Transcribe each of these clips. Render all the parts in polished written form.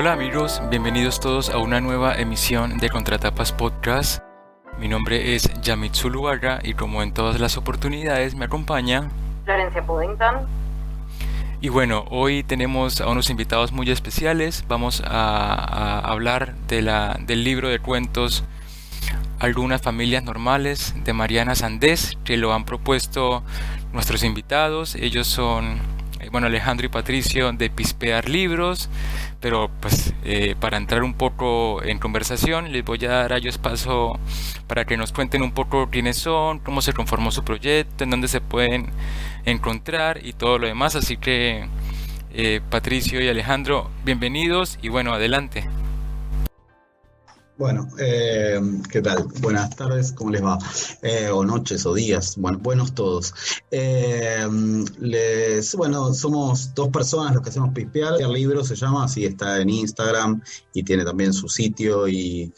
Hola amigos, bienvenidos todos a una nueva emisión de Contratapas Podcast. Mi nombre es Yamit Zuluaga y como en todas las oportunidades me acompaña Florencia Puddington. Y bueno, hoy tenemos a unos invitados muy especiales. Vamos a hablar del libro de cuentos Algunas familias normales de Mariana Sandés, que lo han propuesto nuestros invitados. Ellos son Alejandro y Patricio de Pispear Libros, pero para entrar un poco en conversación les voy a dar a ellos paso para que nos cuenten un poco quiénes son, cómo se conformó su proyecto, en dónde se pueden encontrar y todo lo demás. Así que Patricio y Alejandro, bienvenidos y bueno, adelante. Bueno, ¿qué tal? Buenas tardes, ¿cómo les va? O noches o días, bueno, buenos todos. Somos dos personas los que hacemos Pispear Libros, se llama, así está en Instagram y tiene también su sitio y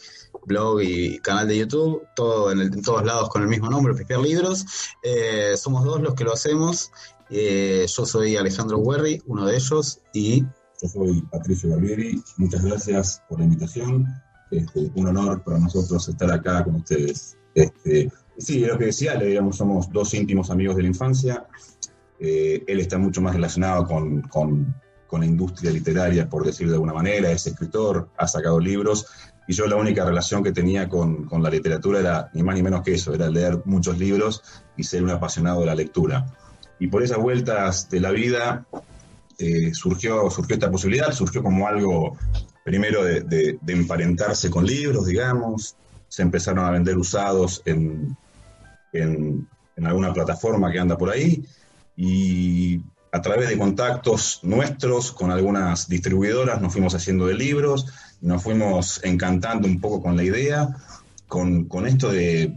blog y canal de YouTube, todo en todos lados con el mismo nombre, Pispear Libros. Somos dos los que lo hacemos. Yo soy Alejandro Werry, uno de ellos, y yo soy Patricio Barbieri. Muchas gracias por la invitación. Un honor para nosotros estar acá con ustedes. Sí, lo que decía, digamos, somos dos íntimos amigos de la infancia. Él está mucho más relacionado con la industria literaria, por decir de alguna manera. Es escritor, ha sacado libros, y yo la única relación que tenía con la literatura era ni más ni menos que eso, era leer muchos libros y ser un apasionado de la lectura. Y por esas vueltas de la vida surgió esta posibilidad, surgió como algo primero de emparentarse con libros, digamos. Se empezaron a vender usados en alguna plataforma que anda por ahí, y a través de contactos nuestros con algunas distribuidoras nos fuimos haciendo de libros, y nos fuimos encantando un poco con la idea, con esto de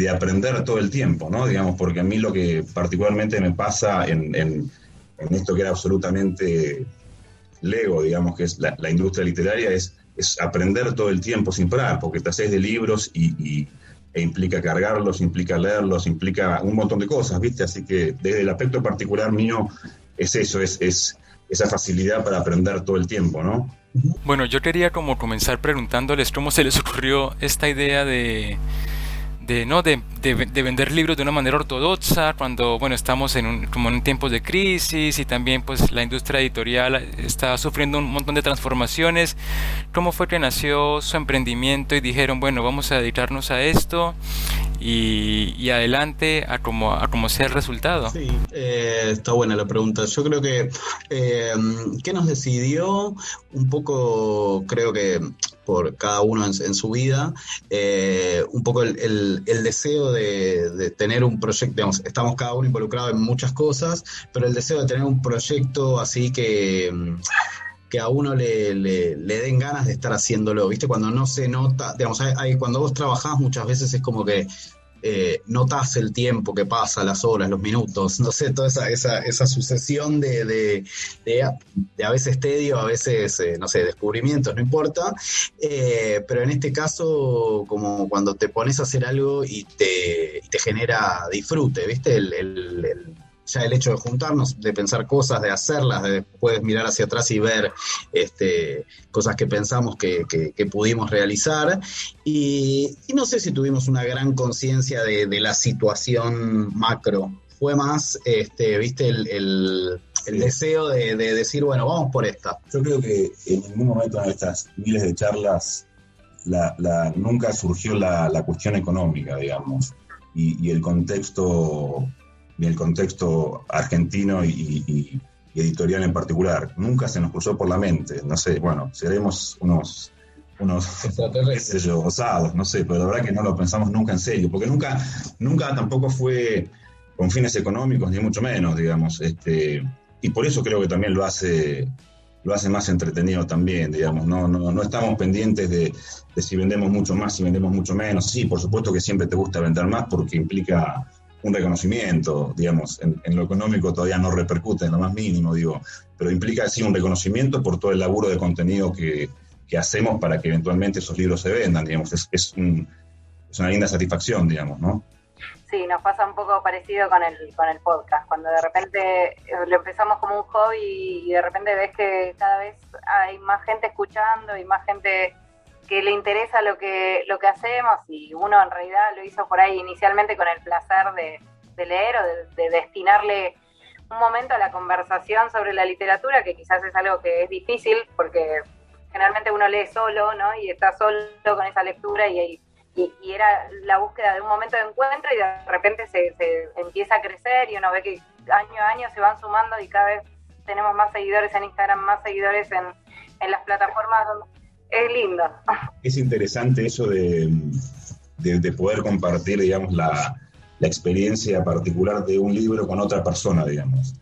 aprender todo el tiempo, ¿no? Digamos, porque a mí lo que particularmente me pasa en esto que era absolutamente Lego, digamos, que es la industria literaria, es aprender todo el tiempo sin parar, porque te haces de libros e implica cargarlos, implica leerlos, implica un montón de cosas, ¿viste? Así que desde el aspecto particular mío es eso, es esa facilidad para aprender todo el tiempo, ¿no? Bueno, yo quería como comenzar preguntándoles cómo se les ocurrió esta idea de vender libros de una manera ortodoxa cuando estamos como en tiempos de crisis, y también pues la industria editorial está sufriendo un montón de transformaciones. ¿Cómo fue que nació su emprendimiento y dijeron, bueno, vamos a dedicarnos a esto y adelante a como sea el resultado? Sí, está buena la pregunta. Yo creo que ¿qué nos decidió? Un poco, creo que por cada uno en su vida, un poco el deseo de tener un proyecto, digamos, estamos cada uno involucrado en muchas cosas, pero el deseo de tener un proyecto así que a uno le den ganas de estar haciéndolo, ¿viste? Cuando no se nota, digamos, cuando vos trabajás muchas veces es como que notás el tiempo que pasa, las horas, los minutos, no sé, toda esa sucesión de a veces tedio, a veces, no sé, descubrimientos, no importa, pero en este caso, como cuando te pones a hacer algo y te genera disfrute, ¿viste? Ya el hecho de juntarnos, de pensar cosas, de hacerlas, de después mirar hacia atrás y ver cosas que pensamos que pudimos realizar, y no sé si tuvimos una gran conciencia de la situación macro. Fue más, viste, el deseo de decir, bueno, vamos por esta. Yo creo que en ningún momento de estas miles de charlas nunca surgió la cuestión económica, digamos, y el contexto argentino y editorial en particular. Nunca se nos cruzó por la mente. No sé, bueno, seremos unos extraterrestres, osados, no sé, pero la verdad que no lo pensamos nunca en serio, porque nunca tampoco fue con fines económicos, ni mucho menos, digamos. Y por eso creo que también lo hace más entretenido también, digamos. No estamos pendientes de si vendemos mucho más, si vendemos mucho menos. Sí, por supuesto que siempre te gusta vender más porque implica un reconocimiento, digamos. En lo económico todavía no repercute en lo más mínimo, digo, pero implica sí un reconocimiento por todo el laburo de contenido que hacemos para que eventualmente esos libros se vendan, digamos. Es una linda satisfacción, digamos, ¿no? Sí, nos pasa un poco parecido con el podcast, cuando de repente lo empezamos como un hobby y de repente ves que cada vez hay más gente escuchando y más gente que le interesa lo que hacemos, y uno en realidad lo hizo por ahí inicialmente con el placer de leer o de destinarle un momento a la conversación sobre la literatura, que quizás es algo que es difícil porque generalmente uno lee solo, ¿no? Y está solo con esa lectura y era la búsqueda de un momento de encuentro, y de repente se empieza a crecer y uno ve que año a año se van sumando y cada vez tenemos más seguidores en Instagram, más seguidores en las plataformas. Es lindo. Es interesante eso de poder compartir, digamos, la experiencia particular de un libro con otra persona, digamos.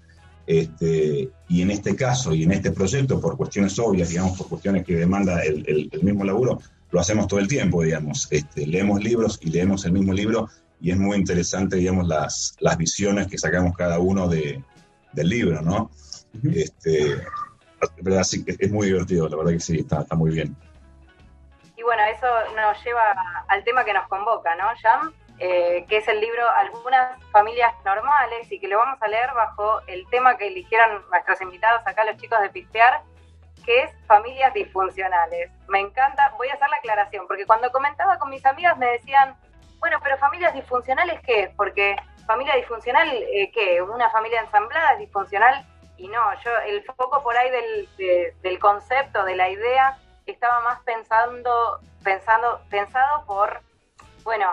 Y en este caso, y en este proyecto, por cuestiones obvias, digamos, por cuestiones que demanda el mismo laburo, lo hacemos todo el tiempo, digamos. Leemos libros y leemos el mismo libro, y es muy interesante, digamos, las visiones que sacamos cada uno del libro, ¿no? Así que es muy divertido, la verdad que sí, está muy bien. Y bueno, eso nos lleva al tema que nos convoca, ¿no, Jan? Que es el libro Algunas familias normales, y que lo vamos a leer bajo el tema que eligieron nuestros invitados acá, los chicos de Pistear, que es familias disfuncionales. Me encanta, voy a hacer la aclaración, porque cuando comentaba con mis amigas me decían, bueno, pero familias disfuncionales, ¿qué? Porque familia disfuncional, ¿qué? ¿Una familia ensamblada es disfuncional? Y no, el foco por ahí del concepto, de la idea, estaba más pensado por, bueno,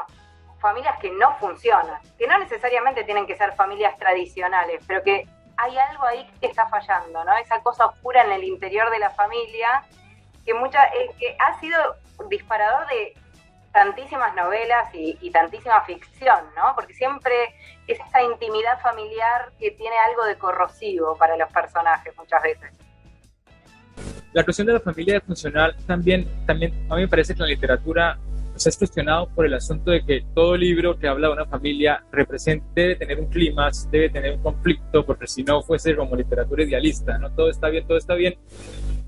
familias que no funcionan, que no necesariamente tienen que ser familias tradicionales, pero que hay algo ahí que está fallando, ¿no? Esa cosa oscura en el interior de la familia que ha sido disparador de tantísimas novelas y tantísima ficción, ¿no? Porque siempre es esa intimidad familiar que tiene algo de corrosivo para los personajes muchas veces. La cuestión de la familia funcional también a mí me parece que la literatura se ha cuestionado por el asunto de que todo libro que habla de una familia debe tener un clímax, debe tener un conflicto, porque si no fuese como literatura idealista, ¿no? Todo está bien.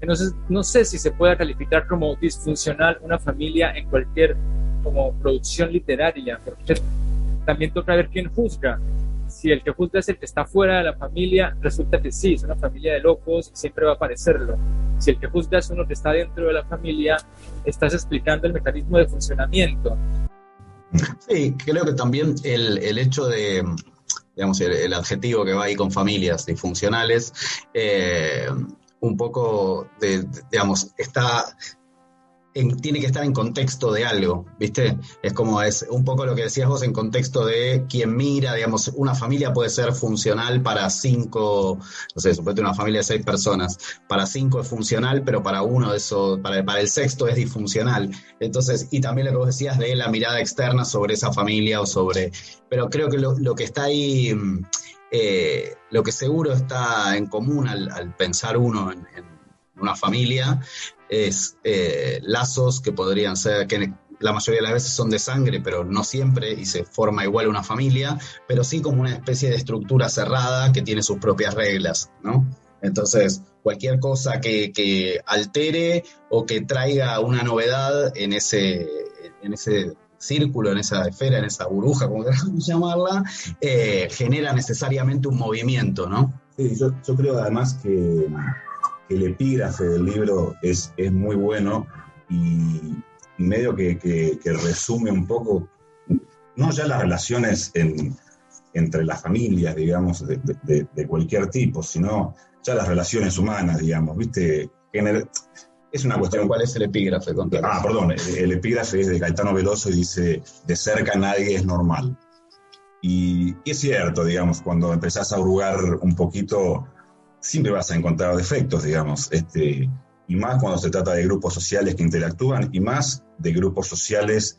Entonces, no sé si se pueda calificar como disfuncional una familia en cualquier como producción literaria, porque también toca ver quién juzga. Si el que juzga es el que está fuera de la familia, resulta que sí, es una familia de locos y siempre va a parecerlo. Si el que juzga es uno que está dentro de la familia, estás explicando el mecanismo de funcionamiento. Sí, creo que también el hecho de, digamos, el adjetivo que va ahí con familias disfuncionales, un poco, digamos, tiene que estar en contexto de algo, ¿viste? Es como es un poco lo que decías vos, en contexto de quien mira, digamos, una familia puede ser funcional para 5, no sé, suponete una familia de 6 personas, para 5 es funcional, pero para uno de esos, para el sexto es disfuncional. Entonces, y también lo que vos decías de la mirada externa sobre esa familia pero creo que lo que está ahí, lo que seguro está en común al pensar uno en una familia, es lazos que podrían ser, que la mayoría de las veces son de sangre, pero no siempre, y se forma igual una familia, pero sí como una especie de estructura cerrada que tiene sus propias reglas, ¿no? Entonces, cualquier cosa que altere o que traiga una novedad en ese círculo, en esa esfera, en esa burbuja, como queramos llamarla, genera necesariamente un movimiento, ¿no? Sí, yo creo además que el epígrafe del libro es muy bueno y medio que resume un poco, no ya las relaciones entre las familias, digamos, de cualquier tipo, sino ya las relaciones humanas, digamos, ¿viste? Es una cuestión... ¿Cuál es el epígrafe? Perdón, el epígrafe es de Caetano Veloso y dice, de cerca nadie es normal. Y es cierto, digamos, cuando empezás a hurgar un poquito, siempre vas a encontrar defectos, digamos, y más cuando se trata de grupos sociales que interactúan, y más de grupos sociales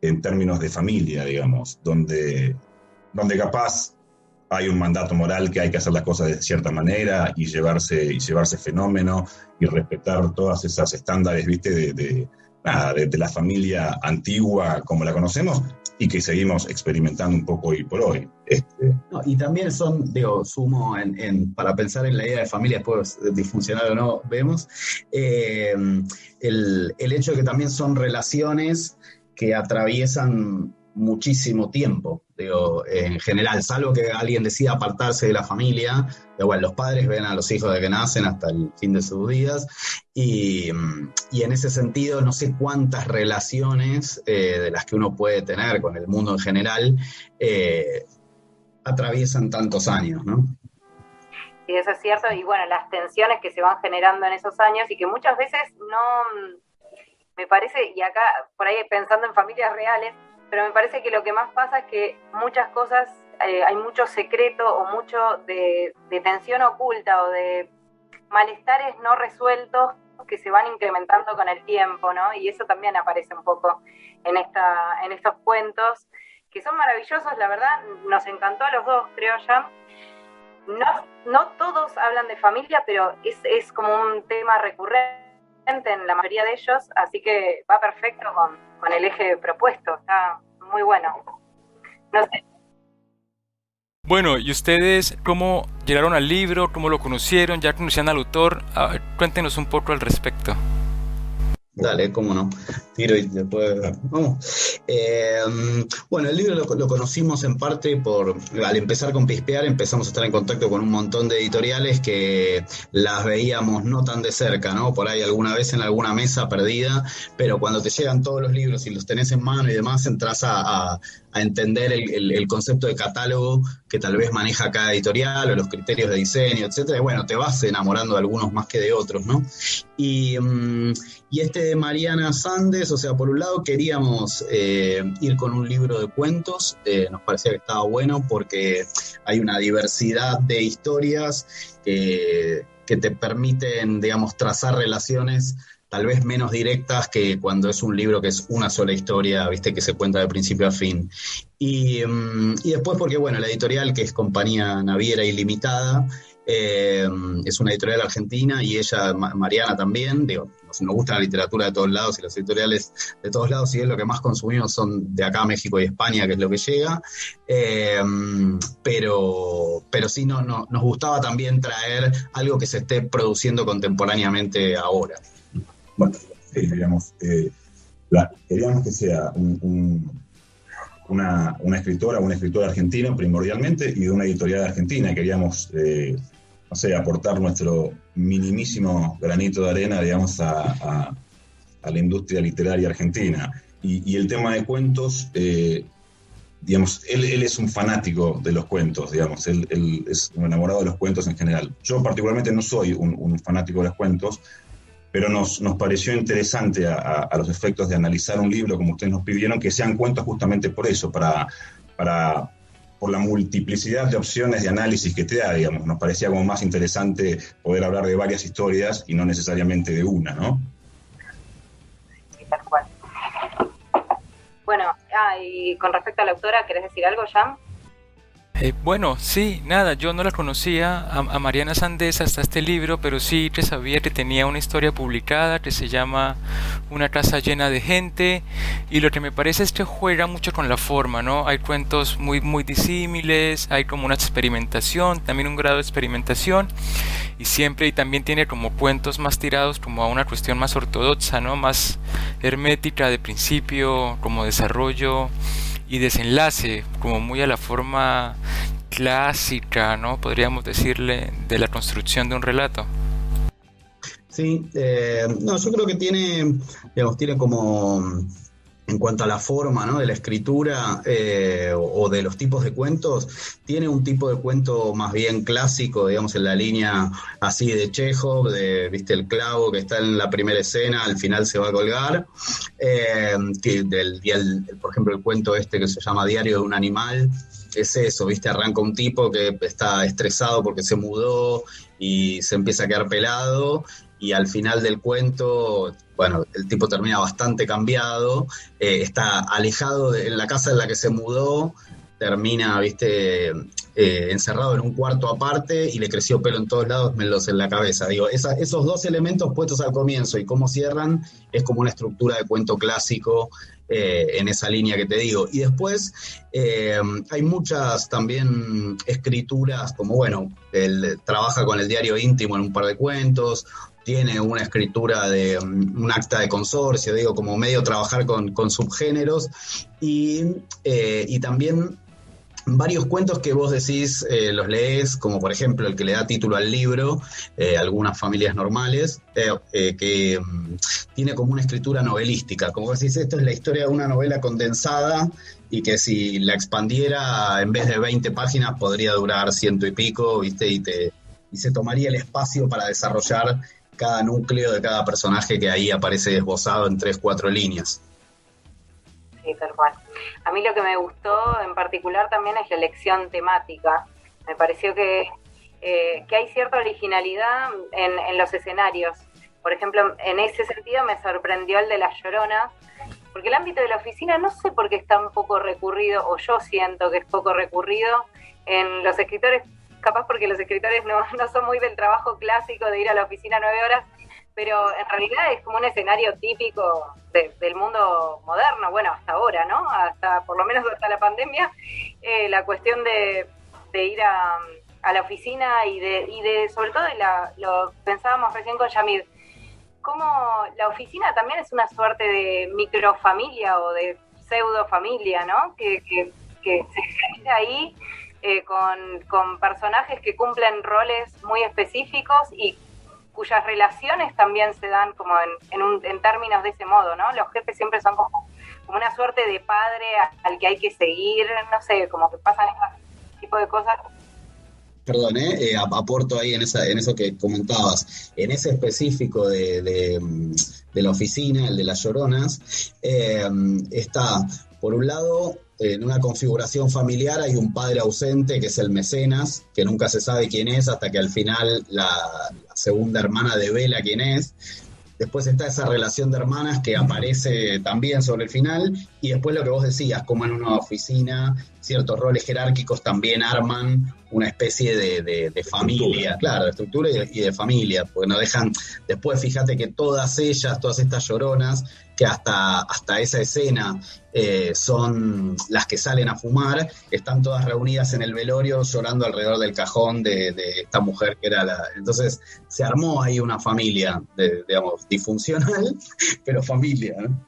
en términos de familia, digamos, donde capaz hay un mandato moral que hay que hacer las cosas de cierta manera y llevarse fenómeno y respetar todas esas estándares, ¿viste? de la familia antigua como la conocemos y que seguimos experimentando un poco hoy por hoy. No, y también son, sumo para pensar en la idea de familia, después disfuncional o no, vemos, el hecho de que también son relaciones que atraviesan muchísimo tiempo, digo, en general, salvo que alguien decida apartarse de la familia, bueno, los padres ven a los hijos de que nacen hasta el fin de sus días, y en ese sentido no sé cuántas relaciones de las que uno puede tener con el mundo en general atraviesan tantos años, ¿no? Sí, eso es cierto, y bueno, las tensiones que se van generando en esos años y que muchas veces no, me parece, y acá por ahí pensando en familias reales, pero me parece que lo que más pasa es que muchas cosas, hay mucho secreto o mucho de tensión oculta o de malestares no resueltos que se van incrementando con el tiempo, ¿no? Y eso también aparece un poco en estos cuentos, que son maravillosos, la verdad, nos encantó a los dos, creo ya. No todos hablan de familia, pero es como un tema recurrente en la mayoría de ellos, así que va perfecto con el eje propuesto, está muy bueno. No sé. Bueno, ¿y ustedes cómo llegaron al libro? ¿Cómo lo conocieron? ¿Ya conocían al autor? Cuéntenos un poco al respecto. Dale, cómo no. Tiro y después vamos. Bueno, el libro lo conocimos en parte al empezar con Pispear, empezamos a estar en contacto con un montón de editoriales que las veíamos no tan de cerca, ¿no? Por ahí alguna vez en alguna mesa perdida, pero cuando te llegan todos los libros y los tenés en mano y demás, entras a entender el concepto de catálogo que tal vez maneja cada editorial o los criterios de diseño, etcétera. Y bueno, te vas enamorando de algunos más que de otros, ¿no? Y este de Mariana Sandes, o sea, por un lado queríamos ir con un libro de cuentos, nos parecía que estaba bueno porque hay una diversidad de historias que te permiten, digamos, trazar relaciones tal vez menos directas que cuando es un libro que es una sola historia, viste, que se cuenta de principio a fin. Y después porque, bueno, la editorial, que es Compañía Naviera Ilimitada, es una editorial argentina y ella, Mariana también, digo, nos gusta la literatura de todos lados y las editoriales de todos lados, y es lo que más consumimos son de acá, México y España, que es lo que llega, pero sí nos gustaba también traer algo que se esté produciendo contemporáneamente ahora. Bueno, queríamos que sea una escritora o un escritor argentino primordialmente y de una editorial argentina. Queríamos, aportar nuestro minimísimo granito de arena, digamos, a la industria literaria argentina. Y el tema de cuentos, digamos, él es un fanático de los cuentos, digamos, él es un enamorado de los cuentos en general. Yo particularmente no soy un fanático de los cuentos, pero nos pareció interesante a los efectos de analizar un libro, como ustedes nos pidieron, que sean cuentos justamente por eso, por la multiplicidad de opciones de análisis que te da, digamos. Nos parecía como más interesante poder hablar de varias historias y no necesariamente de una, ¿no? Sí, tal cual. Bueno, y con respecto a la autora, ¿querés decir algo, Jan? Bueno, sí, nada, yo no la conocía a Mariana Sandes hasta este libro, pero sí que sabía que tenía una historia publicada que se llama Una casa llena de gente, y lo que me parece es que juega mucho con la forma, ¿no? Hay cuentos muy disímiles, hay como una experimentación, también un grado de experimentación, y también tiene como cuentos más tirados como a una cuestión más ortodoxa, ¿no? Más hermética de principio, como desarrollo y desenlace, como muy a la forma clásica, ¿no? Podríamos decirle, de la construcción de un relato. Sí, yo creo que tiene como, en cuanto a la forma, ¿no?, de la escritura o de los tipos de cuentos, tiene un tipo de cuento más bien clásico, digamos, en la línea así de Chekhov, viste, el clavo que está en la primera escena, al final se va a colgar, por ejemplo, el cuento que se llama Diario de un animal, es eso, viste, arranca un tipo que está estresado porque se mudó y se empieza a quedar pelado, y al final del cuento, bueno, el tipo termina bastante cambiado, está alejado en la casa en la que se mudó, termina, viste, encerrado en un cuarto aparte y le creció pelo en todos lados, menos en la cabeza. Digo, esos dos elementos puestos al comienzo y cómo cierran es como una estructura de cuento clásico en esa línea que te digo. Y después hay muchas también escrituras, como bueno, él trabaja con el diario íntimo en un par de cuentos, tiene una escritura de un acta de consorcio, digo, como medio trabajar con subgéneros, y también varios cuentos que vos decís, los lees, como por ejemplo el que le da título al libro, Algunas familias normales, que tiene como una escritura novelística, como vos decís, esto es la historia de una novela condensada y que si la expandiera en vez de 20 páginas podría durar 100 y pico, ¿viste? Y se tomaría el espacio para desarrollar cada núcleo de cada personaje que ahí aparece esbozado en 3-4 líneas. Sí, tal cual. A mí lo que me gustó en particular también es la elección temática. Me pareció que hay cierta originalidad en los escenarios. Por ejemplo, en ese sentido me sorprendió el de Las Lloronas, porque el ámbito de la oficina no sé por qué es tan poco recurrido, o yo siento que es poco recurrido en los escritores, capaz porque los escritores no son muy del trabajo clásico de ir a la oficina 9 horas, pero en realidad es como un escenario típico del mundo moderno, bueno, hasta ahora, ¿no? Hasta, por lo menos hasta la pandemia, la cuestión de ir a la oficina y de sobre todo, lo pensábamos recién con Yamid, cómo la oficina también es una suerte de microfamilia o de pseudofamilia, ¿no? Que se genera ahí con personajes que cumplen roles muy específicos y cuyas relaciones también se dan como en términos de ese modo, ¿no? Los jefes siempre son como una suerte de padre al que hay que seguir, no sé, como que pasan ese tipo de cosas. Perdón, aporto ahí en eso que comentabas. En ese específico de la oficina, el de Las Lloronas, está, por un lado, en una configuración familiar hay un padre ausente que es el mecenas, que nunca se sabe quién es hasta que al final la segunda hermana devela quién es. Después está esa relación de hermanas que aparece también sobre el final, y después lo que vos decías, como en una oficina ciertos roles jerárquicos también arman una especie de familia, claro, de estructura y de familia, porque no dejan, después fíjate que todas estas lloronas, que hasta esa escena son las que salen a fumar, están todas reunidas en el velorio llorando alrededor del cajón de esta mujer que era entonces se armó ahí una familia, digamos, disfuncional, pero familia, ¿no?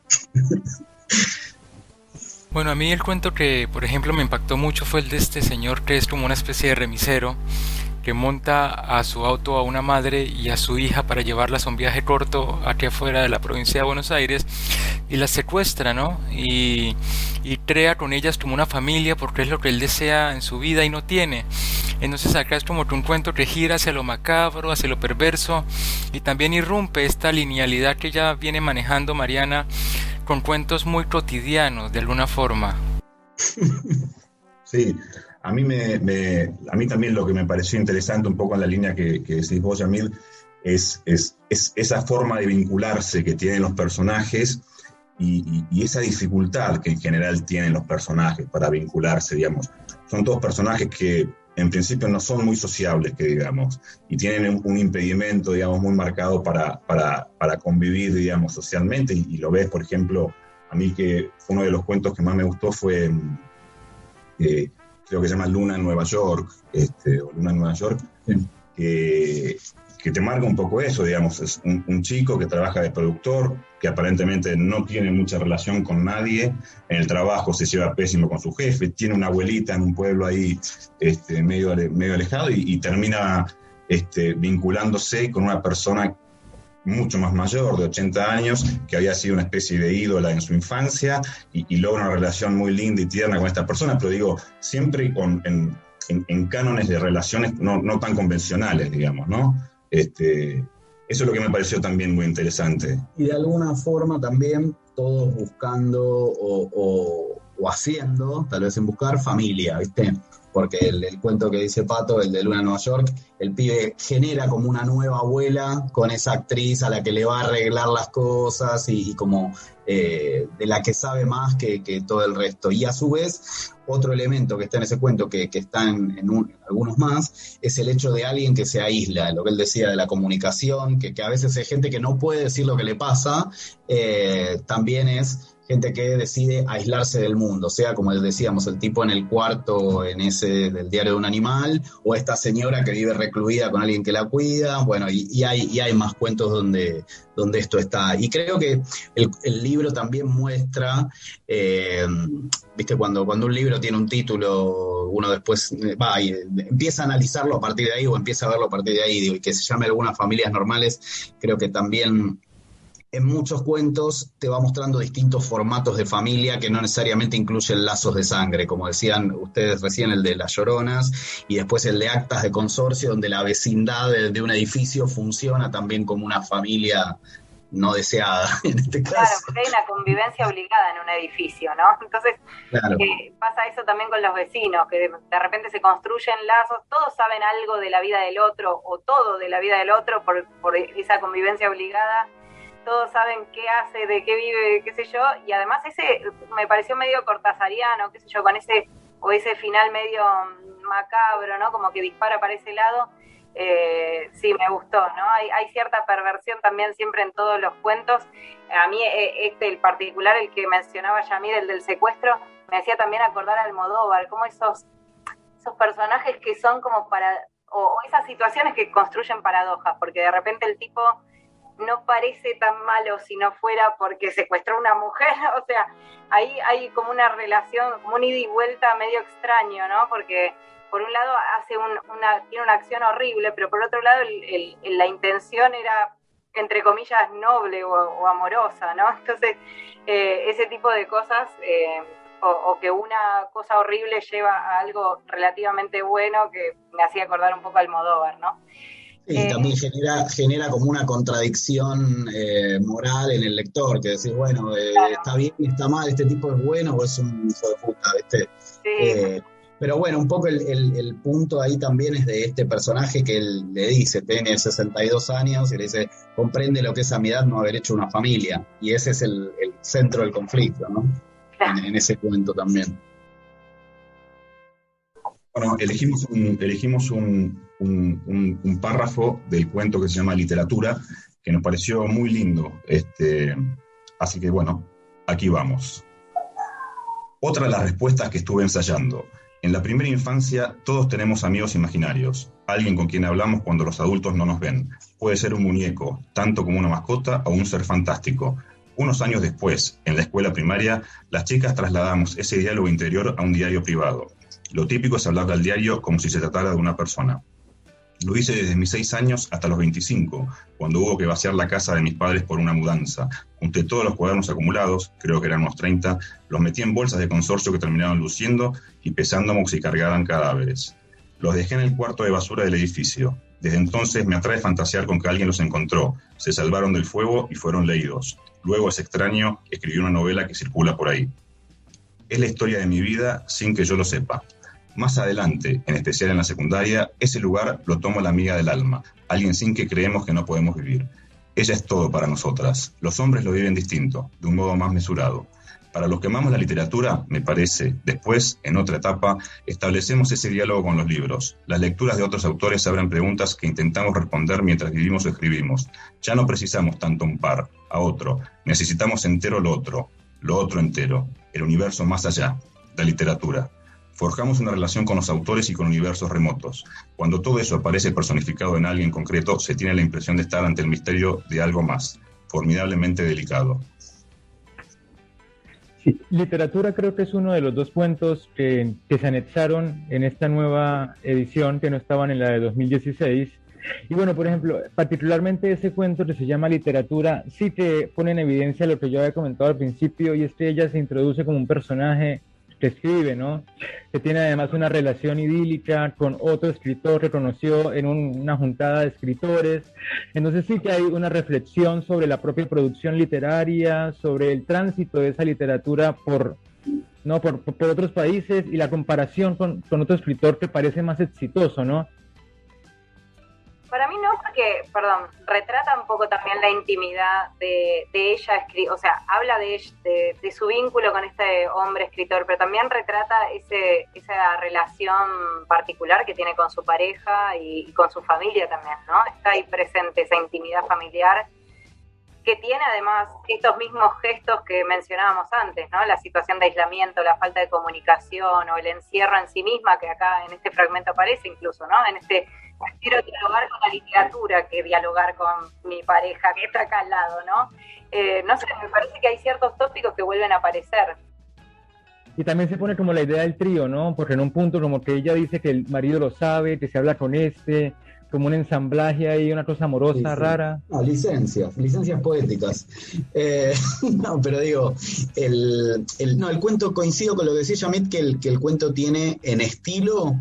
Bueno, a mí el cuento que, por ejemplo, me impactó mucho fue el de este señor que es como una especie de remisero que monta a su auto a una madre y a su hija para llevarlas a un viaje corto aquí afuera de la provincia de Buenos Aires y las secuestra, ¿no? Y crea con ellas como una familia porque es lo que él desea en su vida y no tiene. Entonces acá es como que un cuento que gira hacia lo macabro, hacia lo perverso, y también irrumpe esta linealidad que ya viene manejando Mariana con cuentos muy cotidianos de alguna forma. Sí, a mí también lo que me pareció interesante un poco en la línea que decís vos, Yamil, es esa forma de vincularse que tienen los personajes y esa dificultad que en general tienen los personajes para vincularse, digamos. Son todos personajes que en principio no son muy sociables, que digamos, y tienen un impedimento, digamos, muy marcado para convivir, digamos, socialmente, y lo ves, por ejemplo, a mí que uno de los cuentos que más me gustó fue, creo que se llama Luna en Nueva York, o Luna en Nueva York, que te marca un poco eso, digamos, es un chico que trabaja de productor, que aparentemente no tiene mucha relación con nadie, en el trabajo se lleva pésimo con su jefe, tiene una abuelita en un pueblo ahí medio alejado y termina vinculándose con una persona mucho más mayor, de 80 años, que había sido una especie de ídola en su infancia y logra una relación muy linda y tierna con esta persona, pero digo, siempre en cánones de relaciones no tan convencionales, digamos, ¿no? Eso es lo que me pareció también muy interesante. Y de alguna forma también todos buscando o haciendo, tal vez en buscar, familia, ¿viste? Porque el cuento que dice Pato, el de Luna en Nueva York, el pibe genera como una nueva abuela con esa actriz a la que le va a arreglar las cosas y como de la que sabe más que todo el resto. Y a su vez, otro elemento que está en ese cuento, que está en algunos más, es el hecho de alguien que se aísla, lo que él decía de la comunicación, que a veces hay gente que no puede decir lo que le pasa, también es gente que decide aislarse del mundo, sea como decíamos, el tipo en el cuarto en ese del diario de un animal, o esta señora que vive recluida con alguien que la cuida, bueno, y hay más cuentos donde esto está. Y creo que el libro también muestra, viste, cuando un libro tiene un título, uno después va y empieza a analizarlo a partir de ahí, o empieza a verlo a partir de ahí, digo, y que se llame Algunas familias normales, creo que también en muchos cuentos te va mostrando distintos formatos de familia que no necesariamente incluyen lazos de sangre, como decían ustedes recién, el de Las Lloronas, y después el de Actas de Consorcio, donde la vecindad de un edificio funciona también como una familia no deseada, en este caso. Claro, porque hay una convivencia obligada en un edificio, ¿no? Entonces, claro, pasa eso también con los vecinos, que de repente se construyen lazos, todos saben algo de la vida del otro, o todo de la vida del otro por esa convivencia obligada. Todos saben qué hace, de qué vive, qué sé yo, y además ese me pareció medio cortasariano, qué sé yo, con ese final medio macabro, ¿no? Como que dispara para ese lado. Sí, me gustó, ¿no? Hay cierta perversión también siempre en todos los cuentos. A mí el particular, el que mencionaba Yamir, el del secuestro, me hacía también acordar a Almodóvar, como esos personajes que son como o esas situaciones que construyen paradojas, porque de repente el tipo no parece tan malo si no fuera porque secuestró a una mujer, o sea, ahí hay como una relación, como un ida y vuelta medio extraño, ¿no? Porque por un lado tiene una acción horrible, pero por otro lado la intención era, entre comillas, noble o amorosa, ¿no? Entonces, ese tipo de cosas, o que una cosa horrible lleva a algo relativamente bueno, que me hacía acordar un poco a Almodóvar, ¿no? Sí, también genera como una contradicción moral en el lector, que decís, bueno, claro, está bien, está mal, este tipo es bueno o es un hijo de puta, ¿viste? Sí. Pero bueno, un poco el punto ahí también es de este personaje que él le dice, tiene 62 años, y le dice, comprende lo que es a mi edad no haber hecho una familia. Y ese es el centro del conflicto, ¿no? Claro. En ese cuento también. Bueno, elegimos un párrafo del cuento que se llama Literatura, que nos pareció muy lindo. Así que bueno, aquí vamos. Otra de las respuestas que estuve ensayando. En la primera infancia todos tenemos amigos imaginarios, alguien con quien hablamos cuando los adultos no nos ven. Puede ser un muñeco, tanto como una mascota o un ser fantástico. Unos años después, en la escuela primaria, las chicas trasladamos ese diálogo interior a un diario privado. Lo típico es hablar al diario como si se tratara de una persona. Lo hice desde mis 6 años hasta los 25, cuando hubo que vaciar la casa de mis padres por una mudanza. Junté todos los cuadernos acumulados, creo que eran unos 30, los metí en bolsas de consorcio que terminaron luciendo y pesando como si cargaran cadáveres. Los dejé en el cuarto de basura del edificio. Desde entonces me atrae fantasear con que alguien los encontró, se salvaron del fuego y fueron leídos. Luego ese extraño escribió una novela que circula por ahí. Es la historia de mi vida sin que yo lo sepa. Más adelante, en especial en la secundaria, ese lugar lo toma la amiga del alma, alguien sin que creemos que no podemos vivir. Ella es todo para nosotras. Los hombres lo viven distinto, de un modo más mesurado. Para los que amamos la literatura, me parece, después, en otra etapa, establecemos ese diálogo con los libros. Las lecturas de otros autores abren preguntas que intentamos responder mientras vivimos o escribimos. Ya no precisamos tanto un par, a otro. Necesitamos entero lo otro entero, el universo más allá, la literatura. Forjamos una relación con los autores y con universos remotos. Cuando todo eso aparece personificado en alguien concreto, se tiene la impresión de estar ante el misterio de algo más, formidablemente delicado. Sí, literatura creo que es uno de los 2 cuentos que se anexaron en esta nueva edición, que no estaban en la de 2016. Y bueno, por ejemplo, particularmente ese cuento que se llama Literatura, sí que pone en evidencia lo que yo había comentado al principio, y es que ella se introduce como un personaje que escribe, ¿no? Que tiene además una relación idílica con otro escritor que conoció en una juntada de escritores. Entonces sí que hay una reflexión sobre la propia producción literaria, sobre el tránsito de esa literatura por otros países y la comparación con otro escritor que parece más exitoso, ¿no? Para mí no, porque, retrata un poco también la intimidad de ella, o sea, habla de su vínculo con este hombre escritor, pero también retrata esa relación particular que tiene con su pareja y con su familia también, ¿no? Está ahí presente esa intimidad familiar. que tiene además estos mismos gestos que mencionábamos antes, ¿no? La situación de aislamiento, la falta de comunicación o el encierro en sí misma, que acá en este fragmento aparece incluso, ¿no? Quiero dialogar con la literatura que dialogar con mi pareja que está acá al lado, ¿no? No sé, me parece que hay ciertos tópicos que vuelven a aparecer. Y también se pone como la idea del trío, ¿no? Porque en un punto como que ella dice que el marido lo sabe, que se habla con como un ensamblaje ahí, una cosa amorosa, sí, rara. No, licencias poéticas. No, pero digo, el cuento, coincido con lo que decía Yamit, que el cuento tiene en estilo,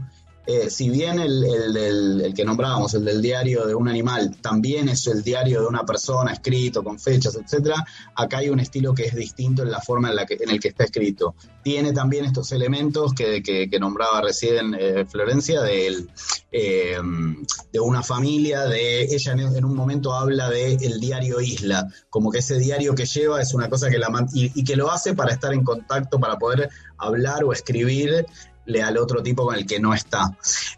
si bien el que nombrábamos, el del diario de un animal, también es el diario de una persona escrito con fechas, etcétera, acá hay un estilo que es distinto en la forma en el que está escrito. Tiene también estos elementos que nombraba recién Florencia, de una familia, ella en un momento habla de el diario Isla, como que ese diario que lleva es una cosa que y que lo hace para estar en contacto, para poder hablar o escribir al otro tipo con el que no está,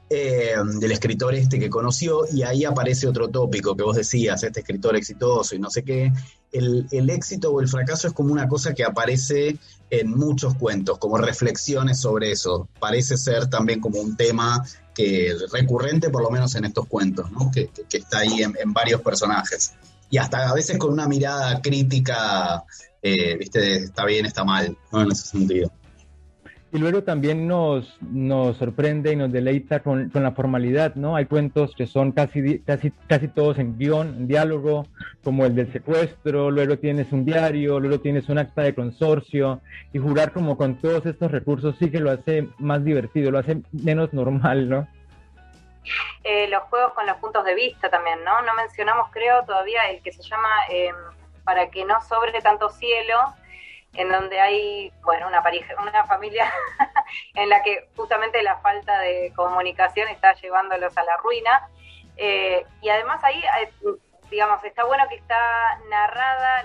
del escritor que conoció, y ahí aparece otro tópico que vos decías, este escritor exitoso y no sé qué. El éxito o el fracaso es como una cosa que aparece en muchos cuentos, como reflexiones sobre eso. Parece ser también como un tema que recurrente, por lo menos en estos cuentos, ¿no? que está ahí en varios personajes. Y hasta a veces con una mirada crítica, ¿viste? Está bien, está mal, ¿no? En ese sentido. Y luego también nos sorprende y nos deleita con la formalidad, ¿no? Hay cuentos que son casi todos en guión, en diálogo, como el del secuestro, luego tienes un diario, luego tienes un acta de consorcio, y jugar como con todos estos recursos sí que lo hace más divertido, lo hace menos normal, ¿no? Los juegos con los puntos de vista también, ¿no? No mencionamos, creo, todavía el que se llama Para que no sobre tanto cielo, en donde hay, bueno, una familia en la que justamente la falta de comunicación está llevándolos a la ruina. Y además ahí, digamos, está bueno que está narrada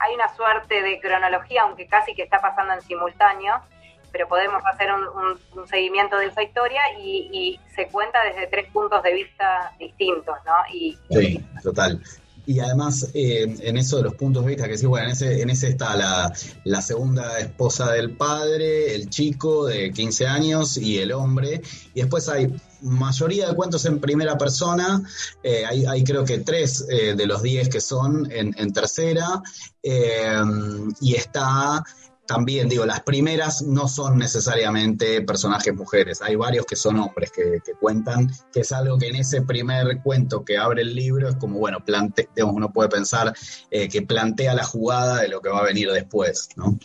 hay una suerte de cronología, aunque casi que está pasando en simultáneo, pero podemos hacer un seguimiento de esa historia y se cuenta desde 3 puntos de vista distintos, ¿no? Sí, total. Y además, en eso de los puntos de vista, que sí, bueno, en ese está la segunda esposa del padre, el chico de 15 años y el hombre. Y después hay mayoría de cuentos en primera persona, hay creo que 3 de los 10 que son en tercera, y está... También, digo, las primeras no son necesariamente personajes mujeres, hay varios que son hombres que cuentan, que es algo que en ese primer cuento que abre el libro es como, bueno, digamos, uno puede pensar que plantea la jugada de lo que va a venir después, ¿no?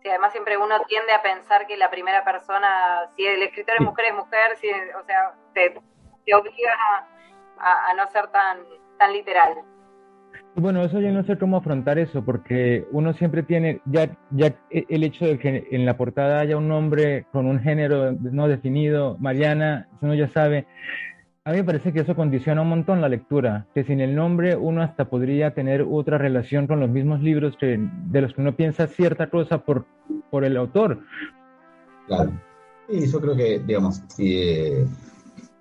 Sí, además siempre uno tiende a pensar que la primera persona, si el escritor es mujer, o sea, te obliga a no ser tan literal. Bueno, eso yo no sé cómo afrontar eso, porque uno siempre tiene, ya el hecho de que en la portada haya un nombre con un género no definido, Mariana, uno ya sabe. A mí me parece que eso condiciona un montón la lectura, que sin el nombre uno hasta podría tener otra relación con los mismos libros de los que uno piensa cierta cosa por el autor. Claro. Y yo creo que, digamos,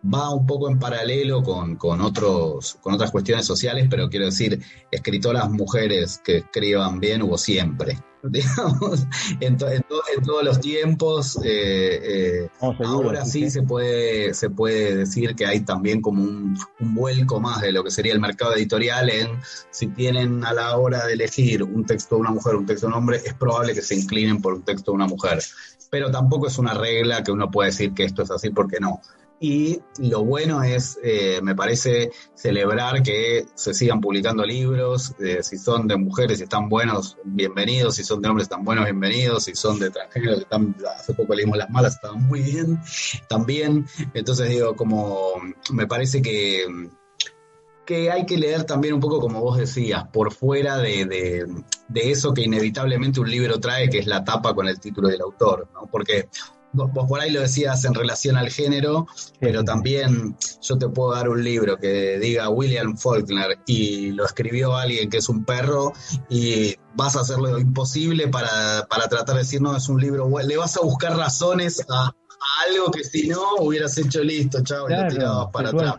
va un poco en paralelo con otras cuestiones sociales, pero quiero decir, escritoras mujeres que escriban bien hubo siempre, digamos, en todos los tiempos. Ahora sí se puede decir que hay también como un vuelco más de lo que sería el mercado editorial si tienen a la hora de elegir un texto de una mujer, un texto de un hombre, es probable que se inclinen por un texto de una mujer, pero tampoco es una regla que uno puede decir que esto es así porque no. Y lo bueno es, me parece, celebrar que se sigan publicando libros, si son de mujeres y están buenos, bienvenidos, si son de hombres están buenos, bienvenidos, si son de transgénero, hace poco leímos Las Malas, estaban muy bien, también. Entonces digo, como me parece que hay que leer también un poco, como vos decías, por fuera de eso que inevitablemente un libro trae, que es la tapa con el título del autor, ¿no? Porque... Vos por ahí lo decías en relación al género, pero también yo te puedo dar un libro que diga William Faulkner y lo escribió alguien que es un perro y vas a hacer lo imposible para tratar de decir, no, es un libro bueno. Le vas a buscar razones a algo que si no hubieras hecho listo, chao, claro, y lo tirabas para atrás.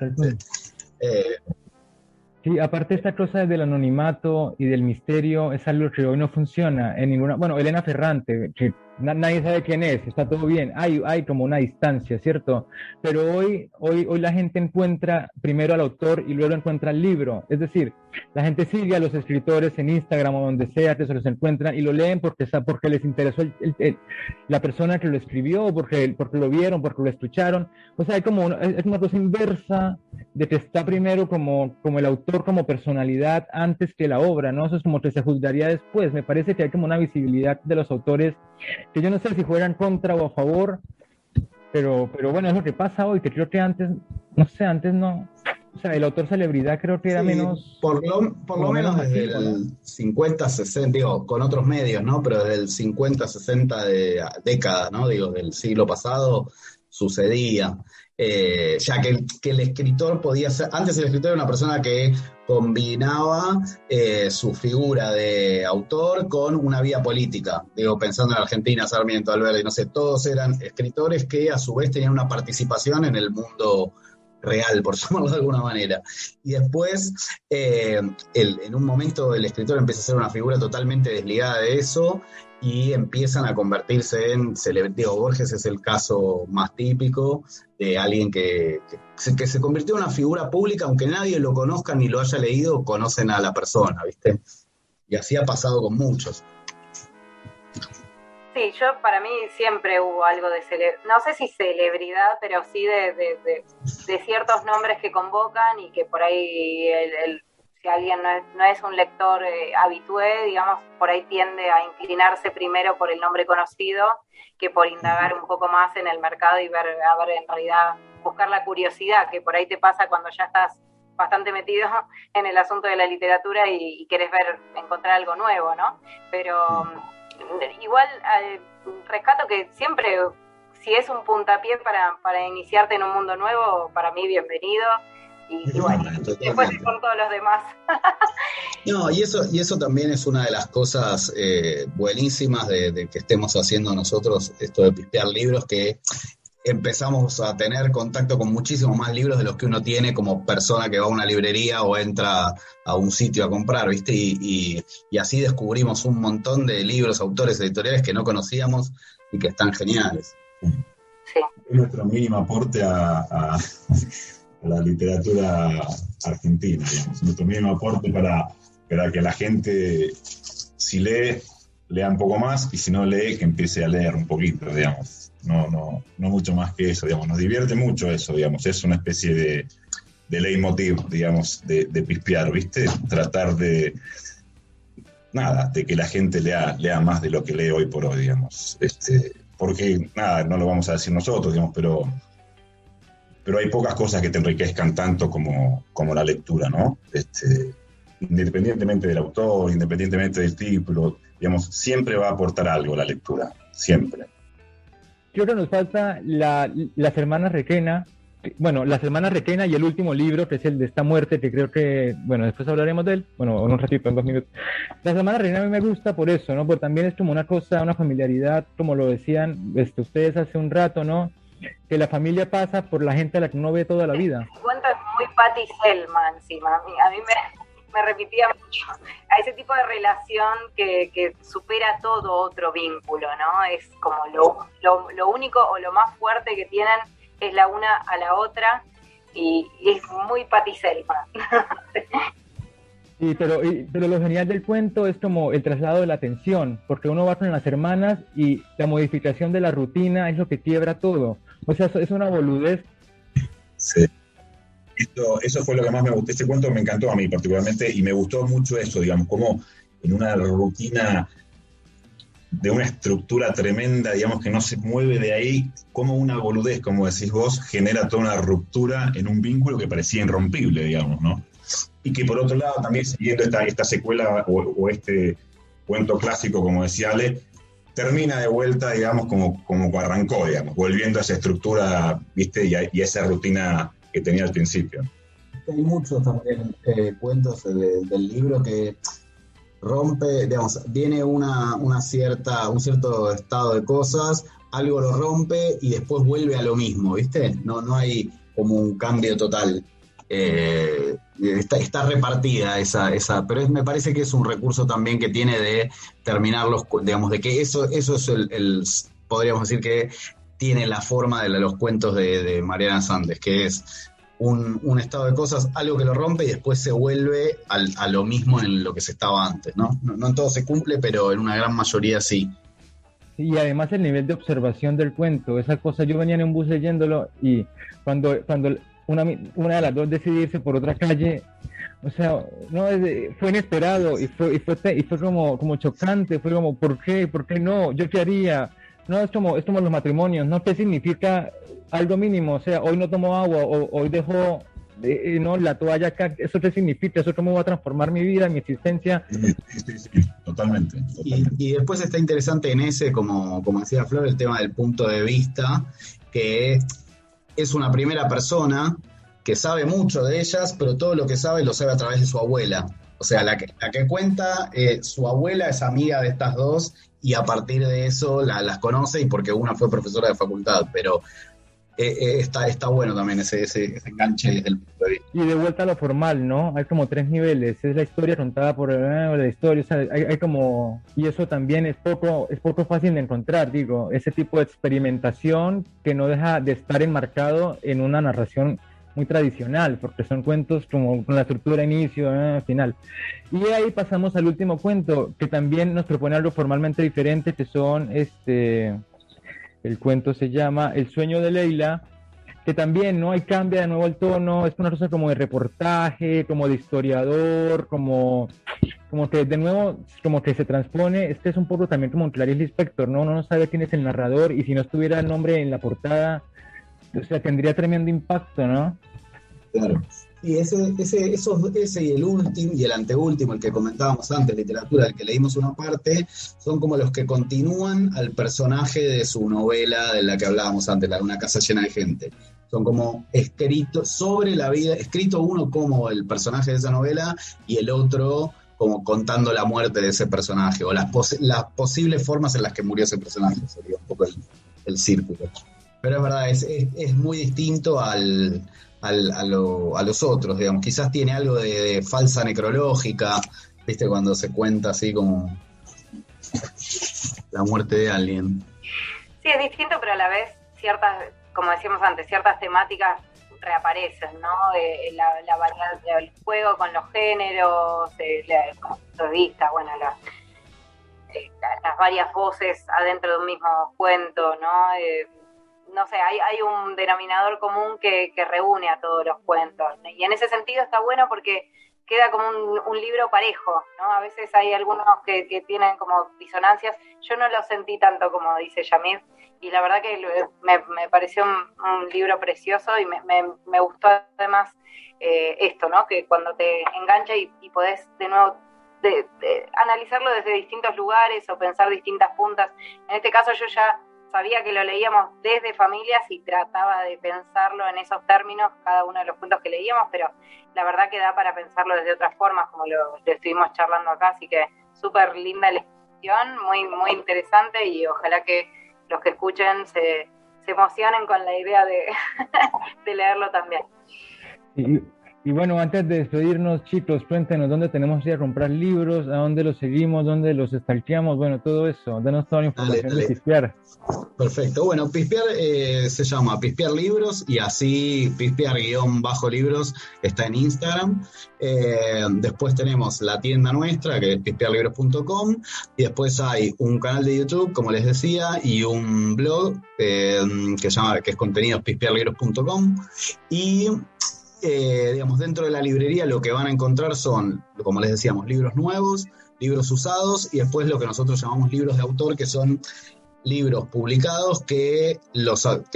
Sí, aparte esta cosa del anonimato y del misterio es algo que hoy no funciona en ninguna... Bueno, Elena Ferrante, que nadie sabe quién es, está todo bien, hay como una distancia, ¿cierto? Pero hoy la gente encuentra primero al autor y luego encuentra el libro. Es decir, la gente sigue a los escritores en Instagram o donde sea que se los encuentran y lo leen porque les interesó la persona que lo escribió, porque lo vieron, porque lo escucharon. O sea, es una cosa inversa de que está primero como el autor, como personalidad antes que la obra, ¿no? Eso es como que se juzgaría después. Me parece que hay como una visibilidad de los autores que yo no sé si fueran contra o a favor, pero bueno, es lo que pasa hoy, que creo que antes no. O sea, el autor celebridad creo que era menos... Por lo menos desde el 50, 60, digo, con otros medios, ¿no? Pero desde el 50, 60 de décadas, ¿no? Digo, del siglo pasado sucedía. Ya que el escritor podía ser... Antes el escritor era una persona que combinaba su figura de autor con una vía política. Digo, pensando en Argentina, Sarmiento, Alberdi, no sé, todos eran escritores que a su vez tenían una participación en el mundo real, por llamarlo de alguna manera. Y después, en un momento, el escritor empieza a ser una figura totalmente desligada de eso y empiezan a convertirse en celebridades. Borges es el caso más típico de alguien que se convirtió en una figura pública, aunque nadie lo conozca ni lo haya leído, conocen a la persona, ¿viste? Y así ha pasado con muchos. Sí, para mí siempre hubo algo de no sé si celebridad, pero sí de ciertos nombres que convocan y que por ahí si alguien no es un lector habitué, digamos, por ahí tiende a inclinarse primero por el nombre conocido que por indagar un poco más en el mercado y ver en realidad, buscar la curiosidad, que por ahí te pasa cuando ya estás bastante metido en el asunto de la literatura y querés encontrar algo nuevo, ¿no? Pero... igual rescato que siempre, si es un puntapié para iniciarte en un mundo nuevo, para mí bienvenido y bueno, después con todos los demás. No, y eso también es una de las cosas buenísimas de que estemos haciendo nosotros, esto de pispear libros, que empezamos a tener contacto con muchísimos más libros de los que uno tiene como persona que va a una librería o entra a un sitio a comprar, ¿viste? Y así descubrimos un montón de libros, autores, editoriales que no conocíamos y que están geniales. Sí. Es nuestro mínimo aporte a la literatura argentina, digamos. Nuestro mínimo aporte para que la gente, si lea un poco más, y si no lee, que empiece a leer un poquito, digamos. No mucho más que eso, digamos. Nos divierte mucho eso, digamos. Es una especie de leitmotiv, digamos, de pispear, ¿viste? Tratar de que la gente lea más de lo que lee hoy por hoy, digamos. Porque, no lo vamos a decir nosotros, digamos, pero hay pocas cosas que te enriquezcan tanto como la lectura, ¿no? Independientemente del autor, independientemente del título, digamos, siempre va a aportar algo la lectura, siempre. Creo que nos falta las hermanas Requena. Bueno, las hermanas Requena y el último libro, que es el de esta muerte, que creo que, bueno, después hablaremos de él, bueno, en un ratito, en 2 minutos. Las hermanas Requena a mí me gusta por eso, ¿no? Porque también es como una cosa, una familiaridad, como lo decían ustedes hace un rato, ¿no? Que la familia pasa por la gente a la que uno ve toda la vida. El cuento es muy Patti Selma encima, a mí me repetía mucho a ese tipo de relación que supera todo otro vínculo, ¿no? Es como lo único o lo más fuerte que tienen es la una a la otra y es muy Patti Selma. Sí, pero lo genial del cuento es como el traslado de la atención, porque uno va con las hermanas y la modificación de la rutina es lo que quiebra todo. O sea, es una boludez. Sí. Eso fue lo que más me gustó. Este cuento me encantó a mí particularmente y me gustó mucho eso, digamos, como en una rutina de una estructura tremenda, digamos, que no se mueve de ahí, como una boludez, como decís vos, genera toda una ruptura en un vínculo que parecía irrompible, digamos, ¿no? Y que por otro lado, también siguiendo esta secuela o este cuento clásico, como decía Ale, termina de vuelta, digamos, como arrancó, digamos, volviendo a esa estructura, ¿viste? Y a esa rutina que tenía al principio. Hay muchos también cuentos del libro que rompe, digamos, viene un cierto estado de cosas, algo lo rompe y después vuelve a lo mismo, ¿viste? No hay como un cambio total. está repartida pero me parece que es un recurso también que tiene de terminar digamos, de que eso es podríamos decir que tiene la forma de los cuentos de Mariana Sández, que es un estado de cosas, algo que lo rompe y después se vuelve a lo mismo en lo que se estaba antes, ¿no? No en todo se cumple, pero en una gran mayoría sí. Y además el nivel de observación del cuento, esa cosa, yo venía en un bus leyéndolo y cuando una de las dos decidió irse por otra calle, o sea, no, fue inesperado y fue como chocante, fue como, ¿por qué no? ¿Yo qué haría? No, es como los matrimonios, ¿no? ¿Qué significa algo mínimo? O sea, hoy no tomo agua, o hoy dejo no, la toalla acá, ¿eso qué significa? ¿Eso cómo va a transformar mi vida, mi existencia? Sí, totalmente. Y después está interesante en ese, como decía Flor, el tema del punto de vista, que es una primera persona que sabe mucho de ellas, pero todo lo que sabe lo sabe a través de su abuela. O sea, la que cuenta, su abuela es amiga de estas dos y a partir de eso las conoce, y porque una fue profesora de facultad, pero está bueno también ese enganche desde el punto de vista. Y de vuelta a lo formal, ¿no? Hay como 3 niveles, es la historia contada por la historia, o sea, hay como, y eso también es poco fácil de encontrar, digo, ese tipo de experimentación que no deja de estar enmarcado en una narración muy tradicional, porque son cuentos como con la estructura inicio, final. Y ahí pasamos al último cuento, que también nos propone algo formalmente diferente, que son el cuento se llama El sueño de Leila, que también, ¿no? Ahí cambia de nuevo el tono, es una cosa como de reportaje, como de historiador, como que de nuevo, como que se transpone. Este es un poco también como un Clarice Lispector, ¿no? Uno no sabe quién es el narrador, y si no estuviera el nombre en la portada, o sea, tendría tremendo impacto, ¿no? Claro. Y ese y el último y el anteúltimo, el que comentábamos antes, literatura, del que leímos una parte, son como los que continúan al personaje de su novela de la que hablábamos antes, la de Una casa llena de gente. Son como escritos sobre la vida, escrito uno como el personaje de esa novela y el otro como contando la muerte de ese personaje o las posibles formas en las que murió ese personaje. Sería un poco el círculo. Pero es verdad, es muy distinto a los otros, digamos. Quizás tiene algo de falsa necrológica, ¿viste? Cuando se cuenta así como la muerte de alguien. Sí, es distinto, pero a la vez ciertas, como decíamos antes, ciertas temáticas reaparecen, ¿no? La variedad del juego con los géneros, como punto de vista, bueno, las varias voces adentro de un mismo cuento, ¿no? No sé, hay un denominador común que reúne a todos los cuentos, y en ese sentido está bueno porque queda como un libro parejo, ¿no? A veces hay algunos que tienen como disonancias. Yo no lo sentí tanto como dice Yamil, y la verdad que me pareció un libro precioso, y me gustó además esto, ¿no? Que cuando te engancha y podés de nuevo de analizarlo desde distintos lugares o pensar distintas puntas. En este caso yo ya sabía que lo leíamos desde familias y trataba de pensarlo en esos términos, cada uno de los puntos que leíamos, pero la verdad que da para pensarlo desde otras formas, como lo estuvimos charlando acá, así que súper linda lección, muy, muy interesante, y ojalá que los que escuchen se emocionen con la idea de leerlo también. Y bueno, antes de despedirnos, chicos, cuéntenos dónde tenemos que ir a comprar libros, a dónde los seguimos, dónde los stalkeamos, bueno, todo eso, denos toda la información de Pispear. Perfecto, bueno, Pispear se llama Pispear Libros, y así Pispear_libros está en Instagram. Después tenemos la tienda nuestra, que es pispearlibros.com, y después hay un canal de YouTube, como les decía, y un blog que es contenidos pispearlibros.com, y digamos, dentro de la librería lo que van a encontrar son, como les decíamos, libros nuevos, libros usados, y después lo que nosotros llamamos libros de autor, que son libros publicados que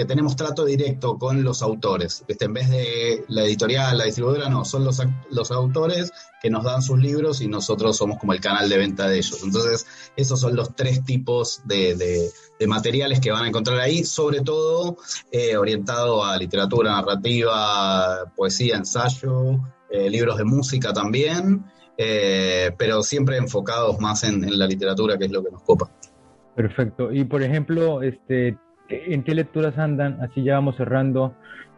tenemos trato directo con los autores. En vez de la editorial, la distribuidora, no, son los autores que nos dan sus libros y nosotros somos como el canal de venta de ellos. Entonces, esos son los 3 tipos de materiales que van a encontrar ahí, sobre todo orientado a literatura, narrativa, poesía, ensayo, libros de música también, pero siempre enfocados más en la literatura, que es lo que nos copa. Perfecto. Y por ejemplo, ¿en qué lecturas andan? Así ya vamos cerrando.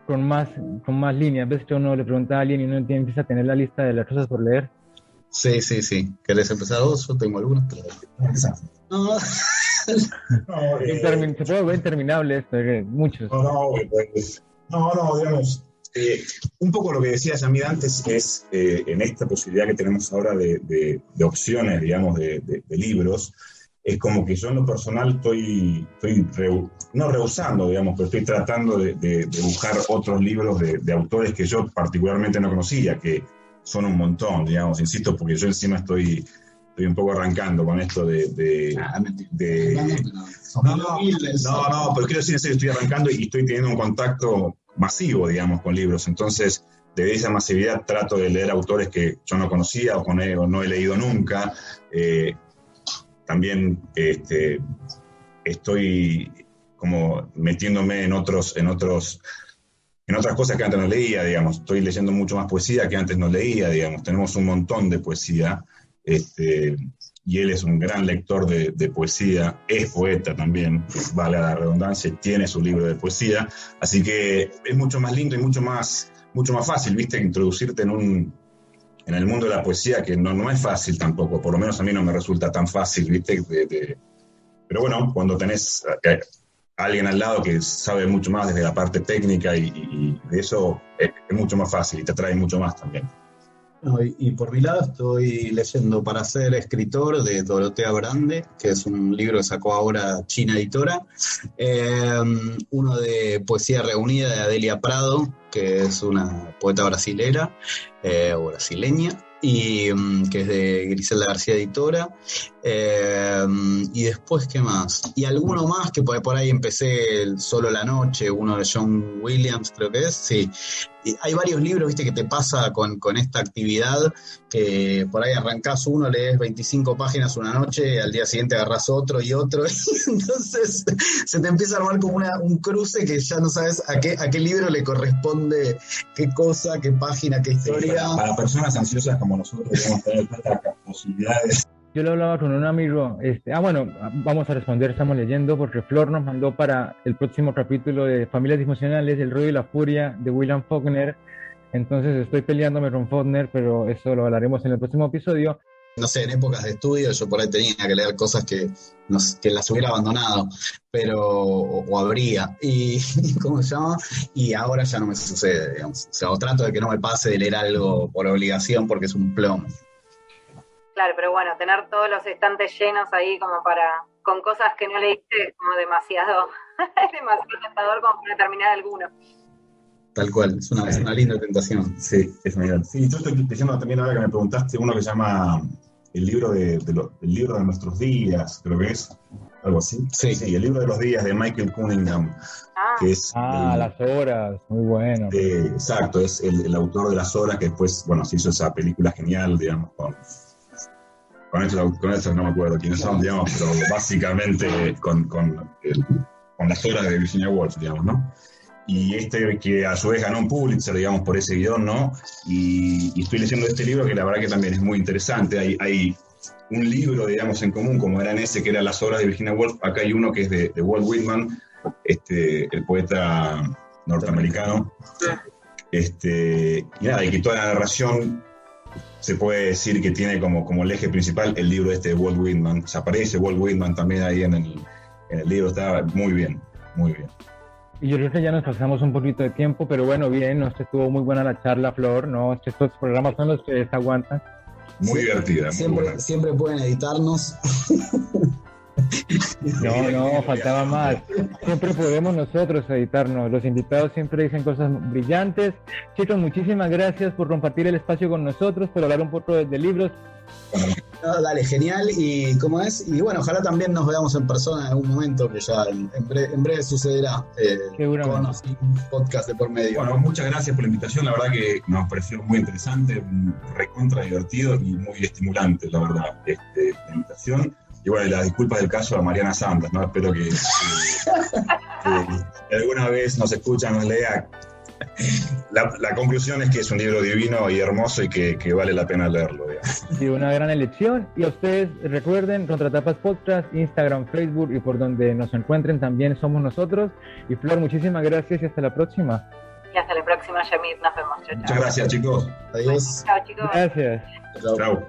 con más líneas. Ves que uno le pregunta a alguien y uno empieza a tener la lista de las cosas por leer. Sí. ¿Querés empezar vos? Yo tengo algunos, pero... No. Se puede volver interminable esto, muchos. No, digamos, un poco lo que decías a mí antes es, en esta posibilidad que tenemos ahora de opciones, digamos, de libros, es como que yo en lo personal estoy no rehusando, digamos, pero estoy tratando de buscar otros libros de autores que yo particularmente no conocía, que son un montón, digamos, insisto, porque yo encima estoy un poco arrancando con esto No, pero quiero decir en serio, estoy arrancando y estoy teniendo un contacto masivo, digamos, con libros. Entonces, de esa masividad trato de leer autores que yo no conocía o no he leído nunca. También estoy como metiéndome en otras cosas que antes no leía, digamos. Estoy leyendo mucho más poesía que antes no leía, digamos. Tenemos un montón de poesía. Y él es un gran lector de poesía, es poeta también, vale la redundancia, tiene su libro de poesía, así que es mucho más lindo y mucho más fácil, viste, introducirte en el mundo de la poesía, que no es fácil tampoco, por lo menos a mí no me resulta tan fácil, viste, pero bueno, cuando tenés a alguien al lado que sabe mucho más desde la parte técnica y de eso, es mucho más fácil y te atrae mucho más también. No, y por mi lado estoy leyendo Para ser escritor de Dorotea Brande, que es un libro que sacó ahora China Editora, uno de poesía reunida de Adelia Prado, que es una poeta brasilera o brasileña, y que es de Griselda García Editora, y después, ¿qué más? Y alguno más que por ahí empecé, el Solo la Noche, uno de John Williams, creo que es, sí. Y hay varios libros, viste, que te pasa con esta actividad, que por ahí arrancás uno, lees 25 páginas una noche, al día siguiente agarrás otro, y entonces se te empieza a armar como un cruce que ya no sabes a qué libro le corresponde, qué cosa, qué página, qué historia. Sí, para personas ansiosas como nosotros, debemos tener tantas posibilidades. Yo lo hablaba con un amigo, bueno, vamos a responder, estamos leyendo, porque Flor nos mandó para el próximo capítulo de Familias Disfuncionales, El ruido y la furia, de William Faulkner. Entonces estoy peleándome con Faulkner, pero eso lo hablaremos en el próximo episodio. No sé, en épocas de estudio yo por ahí tenía que leer cosas que las hubiera abandonado, o habría, y ¿cómo se llama? Y ahora ya no me sucede, digamos. O sea, o trato de que no me pase de leer algo por obligación porque es un plomo. Claro, pero bueno, tener todos los estantes llenos ahí como con cosas que no leíste, como demasiado tentador como para terminar alguno. Tal cual, es una linda tentación. Sí, es una linda. Sí, yo estoy diciendo también ahora que me preguntaste uno que se llama el libro el libro de nuestros días, creo que es, algo así. Sí, el libro de los días de Michael Cunningham, que es... Las horas, muy bueno. Exacto, es el autor de Las horas, que después, bueno, se hizo esa película genial, digamos, con esto no me acuerdo quiénes son, digamos, pero básicamente con Las horas de Virginia Woolf, digamos, ¿no? Y que a su vez ganó un Pulitzer, digamos, por ese guión, ¿no? Y estoy leyendo este libro que la verdad que también es muy interesante. Hay un libro, digamos, en común, como era en ese, que era Las horas de Virginia Woolf. Acá hay uno que es de Walt Whitman, el poeta norteamericano. Y nada, y que toda la narración se puede decir que tiene como el eje principal el libro de Walt Whitman. O sea, aparece Walt Whitman también ahí en el libro. Está muy bien, muy bien. Y yo creo que ya nos pasamos un poquito de tiempo, pero bueno, bien, estuvo muy buena la charla, Flor, ¿no? Estos programas son los que se aguantan. Muy divertida, muy buena. Siempre pueden editarnos. No, faltaba más. Siempre podemos nosotros editarnos. Los invitados siempre dicen cosas brillantes. Chicos, muchísimas gracias por compartir el espacio con nosotros, por hablar un poco de libros. No, dale, genial. Y cómo es, y bueno, ojalá también nos veamos en persona en algún momento, que ya en breve sucederá, con un podcast de por medio. Bueno, muchas gracias por la invitación, la verdad que nos pareció muy interesante, recontra divertido y muy estimulante, la verdad, la invitación. Y bueno, las disculpas del caso a Mariana Santos, ¿no? Espero que alguna vez nos escucha, nos lea. La conclusión es que es un libro divino y hermoso y que vale la pena leerlo. Sí, una gran elección. Y a ustedes recuerden, Contratapas Podcast, Instagram, Facebook y por donde nos encuentren también somos nosotros. Y Flor, muchísimas gracias y hasta la próxima. Y hasta la próxima, Yamit. Nos vemos. Chau, Muchas chau. gracias, chicos. Adiós. Chao, chicos. Gracias. Chao. Chao.